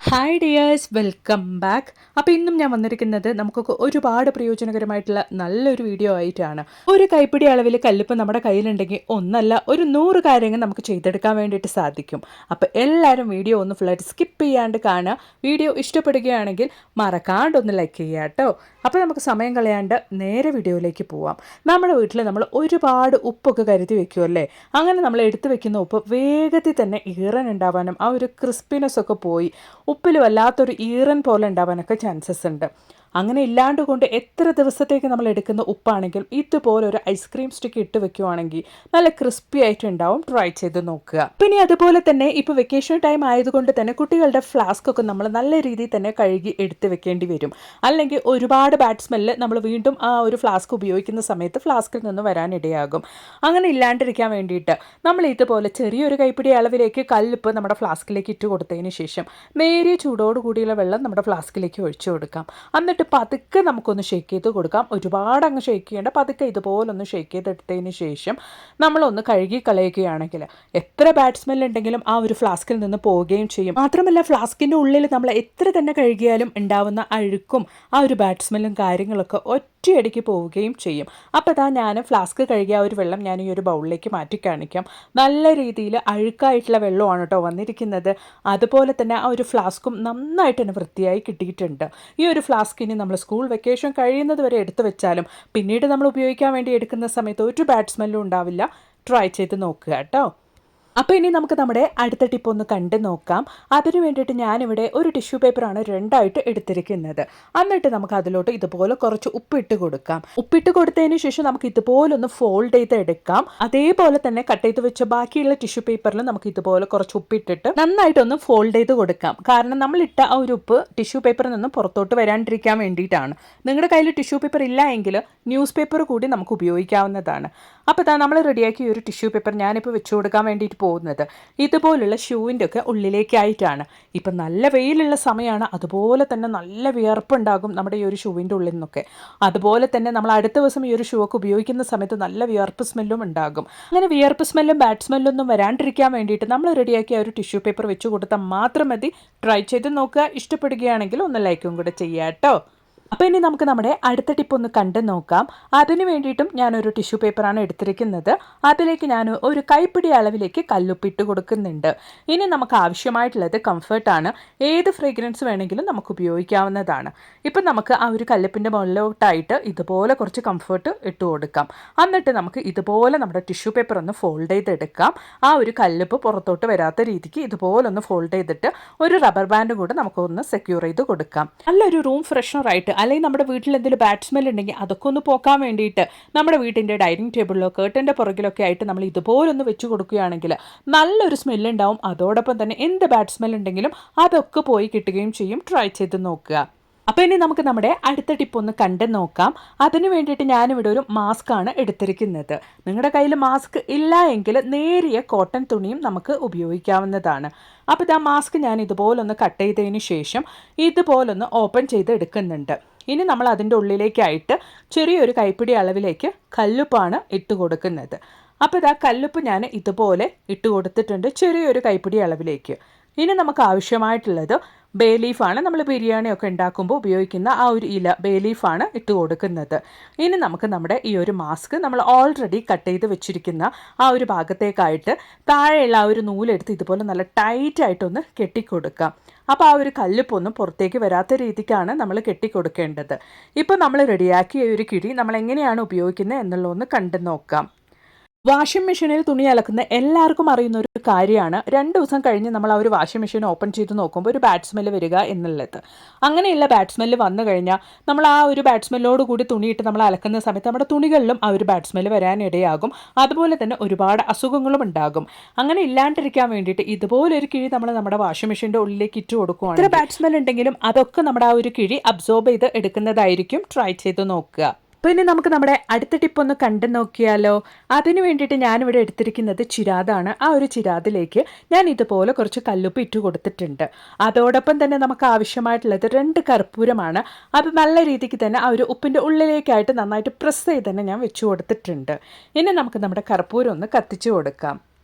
Hi dears, welcome back. അപ്പോൾ ഇന്നും ഞാൻ വന്നിരിക്കുന്നത് നമുക്കൊക്കെ ഒരുപാട് പ്രയോജനകരമായിട്ടുള്ള നല്ലൊരു വീഡിയോ ആയിട്ടാണ്. ഒരു കൈപ്പിടി അളവിൽ കല്ലുപ്പ് നമ്മുടെ കയ്യിലുണ്ടെങ്കിൽ ഒന്നല്ല ഒരു 100 കാര്യങ്ങൾ നമുക്ക് ചെയ്തെടുക്കാൻ വേണ്ടിയിട്ട് സാധിക്കും. അപ്പോൾ എല്ലാവരും വീഡിയോ ഒന്ന് ഫുള്ളായിട്ട് സ്കിപ്പ് ചെയ്യാണ്ട് കാണുക. വീഡിയോ ഇഷ്ടപ്പെടുകയാണെങ്കിൽ മറക്കാണ്ട് ഒന്ന് ലൈക്ക് ചെയ്യുക കേട്ടോ. അപ്പോൾ നമുക്ക് സമയം കളയാണ്ട് നേരെ വീഡിയോയിലേക്ക് പോവാം. നമ്മുടെ വീട്ടിൽ നമ്മൾ ഒരുപാട് ഉപ്പൊക്കെ കരുതി വെക്കുമല്ലേ. അങ്ങനെ നമ്മൾ എടുത്തു വെക്കുന്ന ഉപ്പ് വേഗത്തിൽ തന്നെ ഈറൻ ഉണ്ടാവാനും ആ ഒരു ക്രിസ്പിനെസ് ഒക്കെ പോയി ഉപ്പിൽ വല്ലാത്തൊരു ഈറൻ പോലെ ഉണ്ടാവാനൊക്കെ ചാൻസസ് ഉണ്ട്. അങ്ങനെ ഇല്ലാണ്ട് കൊണ്ട് എത്ര ദിവസത്തേക്ക് നമ്മൾ എടുക്കുന്ന ഉപ്പാണെങ്കിലും ഇതുപോലെ ഒരു ഐസ്ക്രീം സ്റ്റിക്ക് ഇട്ട് വെക്കുവാണെങ്കിൽ നല്ല ക്രിസ്പി ആയിട്ടുണ്ടാവും. ട്രൈ ചെയ്ത് നോക്കുക. പിന്നെ അതുപോലെ തന്നെ ഇപ്പോൾ വെക്കേഷൻ ടൈം ആയതുകൊണ്ട് തന്നെ കുട്ടികളുടെ ഫ്ലാസ്ക് ഒക്കെ നമ്മൾ നല്ല രീതിയിൽ തന്നെ കഴുകി എടുത്ത് വെക്കേണ്ടി വരും. അല്ലെങ്കിൽ ഒരുപാട് ബാഡ് സ്മെല്ല് നമ്മൾ വീണ്ടും ആ ഒരു ഫ്ലാസ്ക് ഉപയോഗിക്കുന്ന സമയത്ത് ഫ്ലാസ്കിൽ നിന്ന് വരാനിടയാകും. അങ്ങനെ ഇല്ലാണ്ടിരിക്കാൻ വേണ്ടിയിട്ട് നമ്മൾ ഇതുപോലെ ചെറിയൊരു കൈപ്പിടി അളവിലേക്ക് കല്ലുപ്പ് നമ്മുടെ ഫ്ലാസ്കിലേക്ക് ഇട്ട് കൊടുത്തതിന് ശേഷം നേരിയ ചൂടോട് കൂടിയുള്ള വെള്ളം നമ്മുടെ ഫ്ലാസ്കിലേക്ക് ഒഴിച്ചു കൊടുക്കാം. എന്നിട്ട് പതുക്കെ നമുക്കൊന്ന് ഷേക്ക് ചെയ്ത് കൊടുക്കാം. ഒരുപാട് അങ്ങ് ഷേക്ക് ചെയ്യേണ്ട, പതുക്കെ ഇതുപോലൊന്ന് ഷേക്ക് ചെയ്തെടുത്തതിന് ശേഷം നമ്മളൊന്ന് കഴുകി കളയുകയാണെങ്കിൽ എത്ര ബാഡ് സ്മെൽ ഉണ്ടെങ്കിലും ആ ഒരു ഫ്ലാസ്കിൽ നിന്ന് പോവുകയും ചെയ്യും. മാത്രമല്ല ഫ്ലാസ്കിൻ്റെ ഉള്ളിൽ നമ്മൾ എത്ര തന്നെ കഴുകിയാലും ഉണ്ടാവുന്ന അഴുക്കും ആ ഒരു ബാഡ് സ്മെല്ലും കാര്യങ്ങളൊക്കെ ഒറ്റയടിക്ക് പോവുകയും ചെയ്യും. അപ്പോൾ ഇതാ ഞാൻ ഫ്ലാസ്ക് കഴുകിയ ആ ഒരു വെള്ളം ഞാൻ ഈ ഒരു ബൗളിലേക്ക് മാറ്റി കാണിക്കാം. നല്ല രീതിയിൽ അഴുക്കായിട്ടുള്ള വെള്ളമാണ് കേട്ടോ വന്നിരിക്കുന്നത്. അതുപോലെ തന്നെ ആ ഒരു ഫ്ലാസ്കും നന്നായിട്ട് തന്നെ വൃത്തിയായി കിട്ടിയിട്ടുണ്ട്. ഈ ഒരു ഫ്ലാസ്കിന് നമ്മൾ സ്കൂൾ വെക്കേഷൻ കഴിയുന്നത് വരെ എടുത്തു വെച്ചാലും പിന്നീട് നമ്മൾ ഉപയോഗിക്കാൻ വേണ്ടി എടുക്കുന്ന സമയത്ത് ഒരു ബാഡ് സ്മെല്ലും ഉണ്ടാവില്ല. ട്രൈ ചെയ്ത് നോക്കുക കേട്ടോ. അപ്പോൾ ഇനി നമുക്ക് നമ്മുടെ അടുത്ത ടിപ്പ് ഒന്ന് കണ്ടു നോക്കാം. അതിന് വേണ്ടിയിട്ട് ഞാനിവിടെ ഒരു ടിഷ്യൂ പേപ്പറാണ് രണ്ടായിട്ട് എടുത്തിരിക്കുന്നത്. എന്നിട്ട് നമുക്ക് അതിലോട്ട് ഇതുപോലെ കുറച്ച് ഉപ്പിട്ട് കൊടുക്കാം. ഉപ്പിട്ട് കൊടുത്തതിന് ശേഷം നമുക്ക് ഇതുപോലൊന്ന് ഫോൾഡ് ചെയ്ത് എടുക്കാം. അതേപോലെ തന്നെ കട്ട് ചെയ്ത് വെച്ച ബാക്കിയുള്ള ടിഷ്യൂ പേപ്പറിൽ നമുക്ക് ഇതുപോലെ കുറച്ച് ഉപ്പിട്ടിട്ട് നന്നായിട്ടൊന്ന് ഫോൾഡ് ചെയ്ത് കൊടുക്കാം. കാരണം നമ്മളിട്ട ആ ഒരു ഉപ്പ് ടിഷ്യൂ പേപ്പറിൽ നിന്ന് പുറത്തോട്ട് വരാണ്ടിരിക്കാൻ വേണ്ടിയിട്ടാണ്. നിങ്ങളുടെ കയ്യിൽ ടിഷ്യൂ പേപ്പർ ഇല്ല എങ്കിൽ ന്യൂസ് പേപ്പർ കൂടി നമുക്ക് ഉപയോഗിക്കാവുന്നതാണ്. അപ്പോൾ ഇതാ നമ്മൾ റെഡിയാക്കി ഒരു ടിഷ്യൂ പേപ്പർ ഞാനിപ്പോൾ വെച്ച് കൊടുക്കാൻ വേണ്ടിയിട്ട് പോകുന്നത് ഇതുപോലുള്ള ഷൂവിൻ്റെ ഒക്കെ ഉള്ളിലേക്കായിട്ടാണ്. ഇപ്പം നല്ല വെയിലുള്ള സമയമാണ്, അതുപോലെ തന്നെ നല്ല വിയർപ്പുണ്ടാകും നമ്മുടെ ഈ ഒരു ഷൂവിൻ്റെ ഉള്ളിൽ നിന്നൊക്കെ. അതുപോലെ തന്നെ നമ്മൾ അടുത്ത ദിവസം ഈ ഒരു ഷൂ ഒക്കെ ഉപയോഗിക്കുന്ന സമയത്ത് നല്ല വിയർപ്പ് സ്മെല്ലും ഉണ്ടാകും. അങ്ങനെ വിയർപ്പ് സ്മെല്ലും ബാഡ് സ്മെല്ലൊന്നും വരാണ്ടിരിക്കാൻ വേണ്ടിയിട്ട് നമ്മൾ റെഡിയാക്കിയ ഒരു ടിഷ്യൂ പേപ്പർ വെച്ച് കൊടുത്താൽ മാത്രം മതി. ട്രൈ ചെയ്ത് നോക്കുക. ഇഷ്ടപ്പെടുകയാണെങ്കിൽ ഒന്ന് ലൈക്കും കൂടെ ചെയ്യാം കേട്ടോ. അപ്പോൾ ഇനി നമുക്ക് നമ്മുടെ അടുത്ത ടിപ്പ് ഒന്ന് കണ്ടു നോക്കാം. അതിന് വേണ്ടിയിട്ടും ഞാനൊരു ടിഷ്യൂ പേപ്പറാണ് എടുത്തിരിക്കുന്നത്. അതിലേക്ക് ഞാൻ ഒരു കൈപ്പിടി അളവിലേക്ക് കല്ലുപ്പിട്ട് കൊടുക്കുന്നുണ്ട്. ഇനി നമുക്ക് ആവശ്യമായിട്ടുള്ളത് കംഫർട്ടാണ്. ഏത് ഫ്രേഗ്രൻസ് വേണമെങ്കിലും നമുക്ക് ഉപയോഗിക്കാവുന്നതാണ്. ഇപ്പം നമുക്ക് ആ ഒരു കല്ലുപ്പിൻ്റെ മുകളിലോട്ടായിട്ട് ഇതുപോലെ കുറച്ച് കംഫർട്ട് ഇട്ട് കൊടുക്കാം. എന്നിട്ട് നമുക്ക് ഇതുപോലെ നമ്മുടെ ടിഷ്യൂ പേപ്പർ ഒന്ന് ഫോൾഡ് ചെയ്തെടുക്കാം. ആ ഒരു കല്ലുപ്പ് പുറത്തോട്ട് വരാത്ത രീതിക്ക് ഇതുപോലെ ഒന്ന് ഫോൾഡ് ചെയ്തിട്ട് ഒരു റബ്ബർ ബാൻഡ് കൂടെ നമുക്കൊന്ന് സെക്യൂർ ചെയ്ത് കൊടുക്കാം. നല്ലൊരു റൂം ഫ്രഷ്നറായിട്ട് അല്ലെങ്കിൽ നമ്മുടെ വീട്ടിൽ എന്തെങ്കിലും ബാഡ് സ്മെൽ ഉണ്ടെങ്കിൽ അതൊക്കെ ഒന്ന് പോക്കാൻ വേണ്ടിയിട്ട് നമ്മുടെ വീട്ടിൻ്റെ ഡൈനിങ് ടേബിളിലോ കേർട്ടൻ്റെ പുറകിലൊക്കെ ആയിട്ട് നമ്മൾ ഇതുപോലൊന്ന് വെച്ച് കൊടുക്കുകയാണെങ്കിൽ നല്ലൊരു സ്മെല്ലുണ്ടാവും. അതോടൊപ്പം തന്നെ എന്ത് ബാഡ് സ്മെൽ ഉണ്ടെങ്കിലും അതൊക്കെ പോയി കിട്ടുകയും ചെയ്യും. ട്രൈ ചെയ്ത് നോക്കുക. അപ്പോൾ ഇനി നമുക്ക് നമ്മുടെ അടുത്ത ടിപ്പ് ഒന്ന് കണ്ടു നോക്കാം. അതിന് വേണ്ടിയിട്ട് ഞാനിവിടെ ഒരു മാസ്ക് ആണ് എടുത്തിരിക്കുന്നത്. നിങ്ങളുടെ കയ്യിൽ മാസ്ക് ഇല്ല എങ്കിൽ നേരിയ കോട്ടൺ തുണിയും നമുക്ക് ഉപയോഗിക്കാവുന്നതാണ്. അപ്പോൾ ഇതാ മാസ്ക് ഞാൻ ഇതുപോലൊന്ന് കട്ട് ചെയ്തതിന് ശേഷം ഇതുപോലൊന്ന് ഓപ്പൺ ചെയ്ത് എടുക്കുന്നുണ്ട്. ഇനി നമ്മൾ അതിൻ്റെ ഉള്ളിലേക്കായിട്ട് ചെറിയൊരു കൈപ്പിടി അളവിലേക്ക് കല്ലുപ്പാണ് ഇട്ട് കൊടുക്കുന്നത്. അപ്പോൾ ഇതാ കല്ലുപ്പ് ഞാൻ ഇതുപോലെ ഇട്ട് കൊടുത്തിട്ടുണ്ട് ചെറിയൊരു കൈപ്പിടി അളവിലേക്ക്. ഇനി നമുക്ക് ആവശ്യമായിട്ടുള്ളത് ബേ ലീഫാണ്. നമ്മൾ ബിരിയാണിയൊക്കെ ഉണ്ടാക്കുമ്പോൾ ഉപയോഗിക്കുന്ന ആ ഒരു ഇല ബേ ലീഫാണ് ഇട്ട് കൊടുക്കുന്നത്. ഇനി നമുക്ക് നമ്മുടെ ഈ ഒരു മാസ്ക് നമ്മൾ ഓൾറെഡി കട്ട് ചെയ്ത് വെച്ചിരിക്കുന്ന ആ ഒരു ഭാഗത്തേക്കായിട്ട് താഴെയുള്ള ആ ഒരു നൂലെടുത്ത് ഇതുപോലെ നല്ല ടൈറ്റായിട്ടൊന്ന് കെട്ടിക്കൊടുക്കാം. അപ്പോൾ ആ ഒരു കല്ലുപ്പൊന്നും പുറത്തേക്ക് വരാത്ത രീതിക്കാണ് നമ്മൾ കെട്ടിക്കൊടുക്കേണ്ടത്. ഇപ്പോൾ നമ്മൾ റെഡിയാക്കിയ ഒരു കിഴി നമ്മൾ എങ്ങനെയാണ് ഉപയോഗിക്കുന്നത് എന്നുള്ളതൊന്ന് കണ്ടു നോക്കാം. വാഷിംഗ് മെഷീനിൽ തുണി അലക്കുന്ന എല്ലാവർക്കും അറിയുന്ന ഒരു കാര്യമാണ് 2 ദിവസം കഴിഞ്ഞ് നമ്മൾ ആ ഒരു വാഷിംഗ് മെഷീൻ ഓപ്പൺ ചെയ്ത് നോക്കുമ്പോൾ ഒരു ബാഡ് സ്മെല്ല് വരിക എന്നുള്ളത്. അങ്ങനെയുള്ള ബാഡ് സ്മെല്ല് വന്നു കഴിഞ്ഞാൽ നമ്മൾ ആ ഒരു ബാഡ് സ്മെല്ലോട് കൂടി തുണിയിട്ട് നമ്മൾ അലക്കുന്ന സമയത്ത് നമ്മുടെ തുണികളിലും ആ ഒരു ബാഡ് സ്മെല്ല് വരാനിടയാകും. അതുപോലെ തന്നെ ഒരുപാട് അസുഖങ്ങളും ഉണ്ടാകും. അങ്ങനെ ഇല്ലാണ്ടിരിക്കാൻ വേണ്ടിയിട്ട് ഇതുപോലെ ഒരു കിഴി നമ്മൾ നമ്മുടെ വാഷിംഗ് മെഷീൻ്റെ ഉള്ളിലേക്ക് ഇട്ട് കൊടുക്കുകയാണ്. എത്ര ബാഡ് സ്മെല്ല് ഉണ്ടെങ്കിലും അതൊക്കെ നമ്മുടെ ആ ഒരു കിഴി അബ്സോർബ് ചെയ്ത് എടുക്കുന്നതായിരിക്കും. ട്രൈ ചെയ്ത് നോക്കുക. അപ്പോൾ ഇനി നമുക്ക് നമ്മുടെ അടുത്ത ടിപ്പ് ഒന്ന് കണ്ടു നോക്കിയാലോ. അതിന് വേണ്ടിയിട്ട് ഞാനിവിടെ എടുത്തിരിക്കുന്നത് ചിരാതാണ്. ആ ഒരു ചിരാതിലേക്ക് ഞാൻ ഇതുപോലെ കുറച്ച് കല്ലുപ്പ് ഇട്ട് കൊടുത്തിട്ടുണ്ട്. അതോടൊപ്പം തന്നെ നമുക്ക് ആവശ്യമായിട്ടുള്ളത് 2 കർപ്പൂരമാണ്. അത് നല്ല രീതിക്ക് തന്നെ ആ ഒരു ഉപ്പിൻ്റെ ഉള്ളിലേക്കായിട്ട് നന്നായിട്ട് പ്രസ് ചെയ്ത് തന്നെ ഞാൻ വെച്ച് കൊടുത്തിട്ടുണ്ട്. ഇനി നമുക്ക് നമ്മുടെ കർപ്പൂരം ഒന്ന് കത്തിച്ച് കൊടുക്കാം.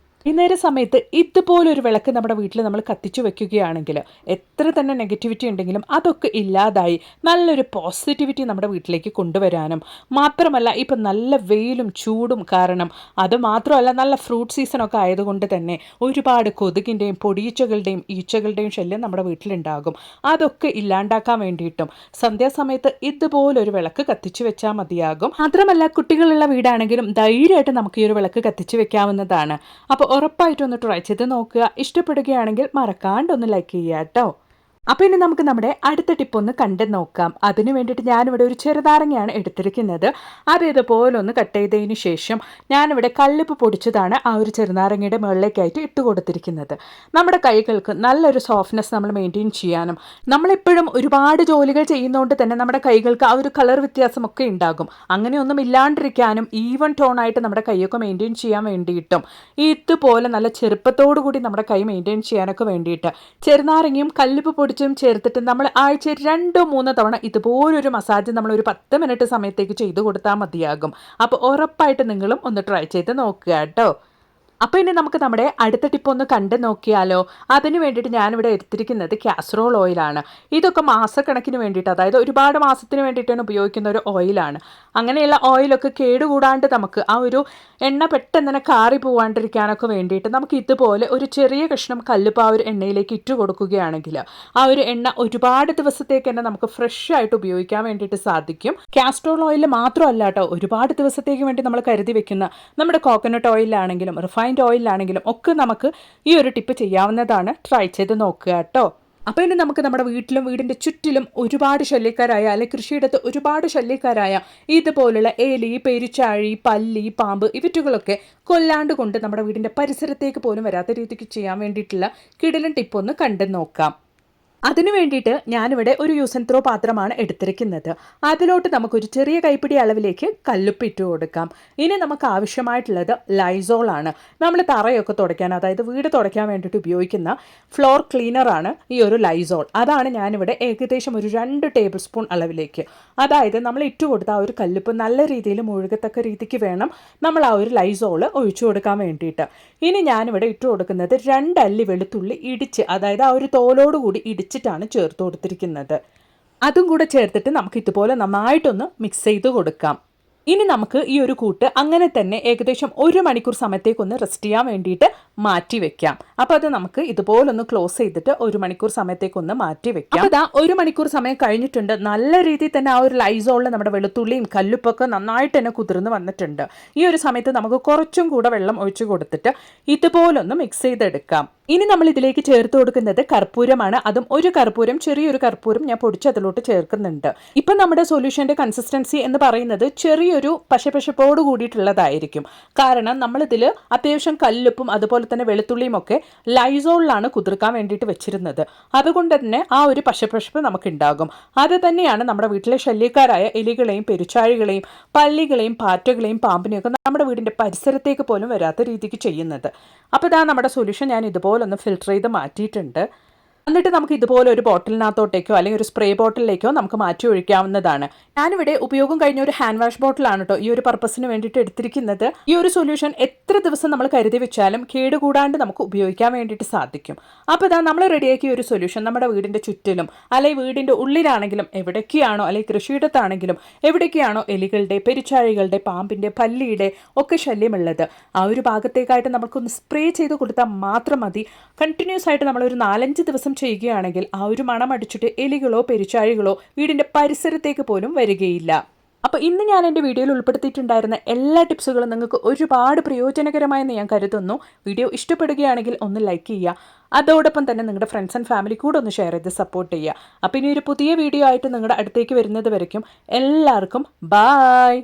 വൈകുന്നേര സമയത്ത് ഇതുപോലൊരു വിളക്ക് നമ്മുടെ വീട്ടിൽ നമ്മൾ കത്തിച്ചു വെക്കുകയാണെങ്കിൽ എത്ര തന്നെ നെഗറ്റിവിറ്റി ഉണ്ടെങ്കിലും അതൊക്കെ ഇല്ലാതായി നല്ലൊരു പോസിറ്റിവിറ്റി നമ്മുടെ വീട്ടിലേക്ക് കൊണ്ടുവരാനും മാത്രമല്ല ഇപ്പം നല്ല വെയിലും ചൂടും കാരണം അത് മാത്രമല്ല നല്ല ഫ്രൂട്ട് സീസണൊക്കെ ആയതുകൊണ്ട് തന്നെ ഒരുപാട് കൊതുകിൻ്റെയും പൊടിയീച്ചകളുടെയും ഈച്ചകളുടെയും ശല്യം നമ്മുടെ വീട്ടിലുണ്ടാകും. അതൊക്കെ ഇല്ലാണ്ടാക്കാൻ വേണ്ടിയിട്ടും സന്ധ്യാസമയത്ത് ഇതുപോലൊരു വിളക്ക് കത്തിച്ചു വെച്ചാൽ മതിയാകും. മാത്രമല്ല കുട്ടികളുള്ള വീടാണെങ്കിലും ധൈര്യമായിട്ട് നമുക്ക് ഈ ഒരു വിളക്ക് കത്തിച്ചു വെക്കാവുന്നതാണ്. അപ്പോൾ ഉറപ്പായിട്ടും ഒന്ന് ട്രൈ ചെയ്ത് നോക്കുക. ഇഷ്ടപ്പെടുകയാണെങ്കിൽ മറക്കാണ്ട് ഒന്ന് ലൈക്ക് ചെയ്യുക കേട്ടോ. അപ്പോൾ ഇനി നമുക്ക് നമ്മുടെ അടുത്ത ടിപ്പ് ഒന്ന് കണ്ടു നോക്കാം. അതിന് വേണ്ടിയിട്ട് ഞാനിവിടെ ഒരു ചെറുനാരങ്ങയാണ് എടുത്തിരിക്കുന്നത്. അത് ഇതുപോലെ ഒന്ന് കട്ട് ചെയ്തതിന് ശേഷം ഞാനിവിടെ കല്ലുപ്പ് പൊടിച്ചതാണ് ആ ഒരു ചെറുനാരങ്ങയുടെ മുകളിലേക്കായിട്ട് ഇട്ട് കൊടുത്തിരിക്കുന്നത്. നമ്മുടെ കൈകൾക്ക് നല്ലൊരു സോഫ്റ്റ്നെസ് നമ്മൾ മെയിൻറ്റെയിൻ ചെയ്യാനും നമ്മളെപ്പോഴും ഒരുപാട് ജോലികൾ ചെയ്യുന്നതുകൊണ്ട് തന്നെ നമ്മുടെ കൈകൾക്ക് ആ ഒരു കളർ വ്യത്യാസമൊക്കെ ഉണ്ടാകും. അങ്ങനെയൊന്നും ഇല്ലാണ്ടിരിക്കാനും ഈവൻ ടോണായിട്ട് നമ്മുടെ കൈയൊക്കെ മെയിൻറ്റെയിൻ ചെയ്യാൻ വേണ്ടിയിട്ടും ഇതുപോലെ നല്ല ചെറുപ്പത്തോടു കൂടി നമ്മുടെ കൈ മെയിൻറ്റെയിൻ ചെയ്യാനൊക്കെ വേണ്ടിയിട്ട് ചെറുനാരങ്ങയും കല്ലുപ്പ് പൊടിച്ചും ചേർത്തിട്ട് നമ്മൾ ആഴ്ച 2-3 തവണ ഇതുപോലൊരു മസാജ് നമ്മൾ ഒരു 10 മിനിറ്റ് സമയത്തേക്ക് ചെയ്തു കൊടുത്താൽ മതിയാകും. അപ്പോൾ ഉറപ്പായിട്ട് നിങ്ങളും ഒന്ന് ട്രൈ ചെയ്ത് നോക്കുക കേട്ടോ. അപ്പോൾ ഇനി നമുക്ക് നമ്മുടെ അടുത്ത ടിപ്പ് ഒന്ന് കണ്ടു നോക്കിയാലോ. അതിന് വേണ്ടിയിട്ട് ഞാനിവിടെ എടുത്തിരിക്കുന്നത് കാസറോൾ ഓയിലാണ്. ഇതൊക്കെ മാസക്കണക്കിന് വേണ്ടിയിട്ട്, അതായത് ഒരുപാട് മാസത്തിന് വേണ്ടിയിട്ടാണ് ഉപയോഗിക്കുന്ന ഒരു ഓയിലാണ്. അങ്ങനെയുള്ള ഓയിലൊക്കെ കേടുകൂടാണ്ട് നമുക്ക് ആ ഒരു എണ്ണ പെട്ടെന്ന് തന്നെ കാറി പോകാണ്ടിരിക്കാനൊക്കെ വേണ്ടിയിട്ട് നമുക്ക് ഇതുപോലെ ഒരു ചെറിയ കഷ്ണം കല്ലുപ്പ് ആ ഒരു എണ്ണയിലേക്ക് ഇട്ട് കൊടുക്കുകയാണെങ്കിൽ ആ ഒരു എണ്ണ ഒരുപാട് ദിവസത്തേക്ക് തന്നെ നമുക്ക് ഫ്രഷ് ആയിട്ട് ഉപയോഗിക്കാൻ വേണ്ടിയിട്ട് സാധിക്കും. കാസ്ട്രോൾ ഓയിൽ മാത്രമല്ല കേട്ടോ, ഒരുപാട് ദിവസത്തേക്ക് വേണ്ടി നമ്മൾ കരുതി വെക്കുന്ന നമ്മുടെ കോക്കനട്ട് ഓയിലാണെങ്കിലും റിഫൈൻഡ് ഓയിലാണെങ്കിലും ഒക്കെ നമുക്ക് ഈ ഒരു ടിപ്പ് ചെയ്യാവുന്നതാണ്. ട്രൈ ചെയ്ത് നോക്കുക കേട്ടോ. അപ്പോൾ ഇനി നമുക്ക് നമ്മുടെ വീട്ടിലും വീടിൻ്റെ ചുറ്റിലും ഒരുപാട് ശല്യക്കാരായ അല്ലെങ്കിൽ കൃഷിയിടത്ത് ഒരുപാട് ശല്യക്കാരായ ഇതുപോലുള്ള എലി, പെരുച്ചാഴി, പല്ലി, പാമ്പ് ഇവറ്റുകളൊക്കെ കൊല്ലാണ്ട് കൊണ്ട് നമ്മുടെ വീടിൻ്റെ പരിസരത്തേക്ക് പോലും വരാത്ത രീതിക്ക് ചെയ്യാൻ വേണ്ടിയിട്ടുള്ള കിടിലൻ ടിപ്പ് ഒന്ന് കണ്ടു നോക്കാം. അതിനു വേണ്ടിയിട്ട് ഞാനിവിടെ ഒരു യൂസ് ആൻഡ് ത്രോ പാത്രമാണ് എടുത്തിരിക്കുന്നത്. അതിലോട്ട് നമുക്കൊരു ചെറിയ കൈപ്പിടി അളവിലേക്ക് കല്ലുപ്പ് ഇട്ട് കൊടുക്കാം. ഇനി നമുക്ക് ആവശ്യമായിട്ടുള്ളത് ലൈസോളാണ്. നമ്മൾ തറയൊക്കെ തുടയ്ക്കാൻ, അതായത് വീട് തുടയ്ക്കാൻ വേണ്ടിയിട്ട് ഉപയോഗിക്കുന്ന ഫ്ലോർ ക്ലീനറാണ് ഈ ഒരു ലൈസോൾ. അതാണ് ഞാനിവിടെ ഏകദേശം ഒരു 2 ടേബിൾ സ്പൂൺ അളവിലേക്ക്, അതായത് നമ്മൾ ഇട്ട് കൊടുത്ത ആ ഒരു കല്ലുപ്പ് നല്ല രീതിയിൽ മുഴുകത്തക്ക രീതിക്ക് വേണം നമ്മൾ ആ ഒരു ലൈസോൾ ഒഴിച്ചു കൊടുക്കാൻ വേണ്ടിയിട്ട്. ഇനി ഞാനിവിടെ ഇട്ട് കൊടുക്കുന്നത് 2 അല്ലി വെളുത്തുള്ളി ഇടിച്ച്, അതായത് ആ ഒരു തോലോടുകൂടി ഇടിച്ചിട്ടാണ് ചേർത്ത് കൊടുത്തിരിക്കുന്നത്. അതും കൂടെ ചേർത്തിട്ട് നമുക്ക് ഇതുപോലെ നന്നായിട്ടൊന്ന് മിക്സ് ചെയ്ത് കൊടുക്കാം. ഇനി നമുക്ക് ഈ ഒരു കൂട്ട് അങ്ങനെ തന്നെ ഏകദേശം 1 മണിക്കൂർ സമയത്തേക്കൊന്ന് റെസ്റ്റ് ചെയ്യാൻ വേണ്ടിയിട്ട് മാറ്റി വെക്കാം. അപ്പോൾ അത് നമുക്ക് ഇതുപോലൊന്ന് ക്ലോസ് ചെയ്തിട്ട് 1 മണിക്കൂർ സമയത്തേക്കൊന്ന് മാറ്റി വെക്കാം. അപ്പോൾ ഇതാ 1 മണിക്കൂർ സമയം കഴിഞ്ഞിട്ടുണ്ട്. നല്ല രീതിയിൽ തന്നെ ആ ഒരു ലൈസോളിൽ നമ്മുടെ വെളുത്തുള്ളിയും കല്ലുപ്പൊക്കെ നന്നായിട്ട് തന്നെ കുതിർന്ന് വന്നിട്ടുണ്ട്. ഈ ഒരു സമയത്ത് നമുക്ക് കുറച്ചും കൂടെ വെള്ളം ഒഴിച്ചു കൊടുത്തിട്ട് ഇതുപോലൊന്ന് മിക്സ് ചെയ്തെടുക്കാം. ഇനി നമ്മൾ ഇതിലേക്ക് ചേർത്ത് കൊടുക്കുന്നത് കർപ്പൂരമാണ്. അതും ഒരു കർപ്പൂരം, ചെറിയൊരു കർപ്പൂരം ഞാൻ പൊടിച്ച് അതിലോട്ട് ചേർക്കുന്നുണ്ട്. ഇപ്പം നമ്മുടെ സൊല്യൂഷൻ്റെ കൺസിസ്റ്റൻസി എന്ന് പറയുന്നത് ചെറിയൊരു പശപ്പശപ്പോട് കൂടിയിട്ടുള്ളതായിരിക്കും. കാരണം നമ്മളിതിൽ അത്യാവശ്യം കല്ലുപ്പും അതുപോലെ തന്നെ വെളുത്തുള്ളിയും ഒക്കെ ലൈസോളിലാണ് കുതിർക്കാൻ വേണ്ടിയിട്ട് വെച്ചിരുന്നത്. അതുകൊണ്ട് തന്നെ ആ ഒരു പശപ്പശപ്പ് നമുക്കുണ്ടാകും. അത് തന്നെയാണ് നമ്മുടെ വീട്ടിലെ ശല്യക്കാരായ എലികളെയും പെരുച്ചാഴികളെയും പല്ലികളെയും പാറ്റകളെയും പാമ്പിനെയൊക്കെ നമ്മുടെ വീടിൻ്റെ പരിസരത്തേക്ക് പോലും വരാത്ത രീതിക്ക് ചെയ്യുന്നത്. അപ്പോൾ ഇതാ നമ്മുടെ സൊല്യൂഷൻ ഞാൻ ഇതുപോലെ ഒന്ന് ഫിൽട്ടർ ചെയ്ത് മാറ്റിയിട്ടുണ്ട്. എന്നിട്ട് നമുക്ക് ഇതുപോലെ ഒരു ബോട്ടിലിനകത്തോട്ടേക്കോ അല്ലെങ്കിൽ ഒരു സ്പ്രേ ബോട്ടിലേക്കോ നമുക്ക് മാറ്റി ഒഴിക്കാവുന്നതാണ്. ഞാനിവിടെ ഉപയോഗം കഴിഞ്ഞ ഒരു ഹാൻഡ് വാഷ് ബോട്ടിലാണ് കേട്ടോ ഈ ഒരു പർപ്പസിന് വേണ്ടിയിട്ട് എടുത്തിരിക്കുന്നത്. ഈ ഒരു സൊല്യൂഷൻ എത്ര ദിവസം നമ്മൾ കരുതി വെച്ചാലും കേടുകൂടാണ്ട് നമുക്ക് ഉപയോഗിക്കാൻ വേണ്ടിയിട്ട് സാധിക്കും. അപ്പോൾ ഇതാ നമ്മൾ റെഡിയാക്കിയ ഒരു സൊല്യൂഷൻ നമ്മുടെ വീടിൻ്റെ ചുറ്റിലും അല്ലെങ്കിൽ വീടിൻ്റെ ഉള്ളിലാണെങ്കിലും എവിടേക്കാണോ അല്ലെങ്കിൽ കൃഷിയിടത്താണെങ്കിലും എവിടേക്കാണോ എലികളുടെ, പെരുച്ചാഴികളുടെ, പാമ്പിൻ്റെ, പല്ലിയുടെ ഒക്കെ ശല്യമുള്ളത് ആ ഒരു ഭാഗത്തേക്കായിട്ട് നമുക്കൊന്ന് സ്പ്രേ ചെയ്ത് കൊടുത്താൽ മാത്രം മതി. കണ്ടിന്യൂസ് ആയിട്ട് നമ്മളൊരു 4-5 ദിവസം ചെയ്യുകയാണെങ്കിൽ ആ ഒരു മണം അടിച്ചിട്ട് എലികളോ പെരുച്ചാഴികളോ വീടിൻ്റെ പരിസരത്തേക്ക് പോലും വരികയില്ല. അപ്പോൾ ഇന്ന് ഞാൻ എൻ്റെ വീഡിയോയിൽ ഉൾപ്പെടുത്തിയിട്ടുണ്ടായിരുന്ന എല്ലാ ടിപ്സുകളും നിങ്ങൾക്ക് ഒരുപാട് പ്രയോജനകരമായെന്ന് ഞാൻ കരുതുന്നു. വീഡിയോ ഇഷ്ടപ്പെടുകയാണെങ്കിൽ ഒന്ന് ലൈക്ക് ചെയ്യുക. അതോടൊപ്പം തന്നെ നിങ്ങളുടെ ഫ്രണ്ട്സ് ആൻഡ് ഫാമിലി കൂടെ ഒന്ന് ഷെയർ ചെയ്ത് സപ്പോർട്ട് ചെയ്യുക. അപ്പോൾ ഇനി ഒരു പുതിയ വീഡിയോ ആയിട്ട് നിങ്ങളുടെ അടുത്തേക്ക് വരുന്നത് വരയ്ക്കും എല്ലാവർക്കും ബായ്.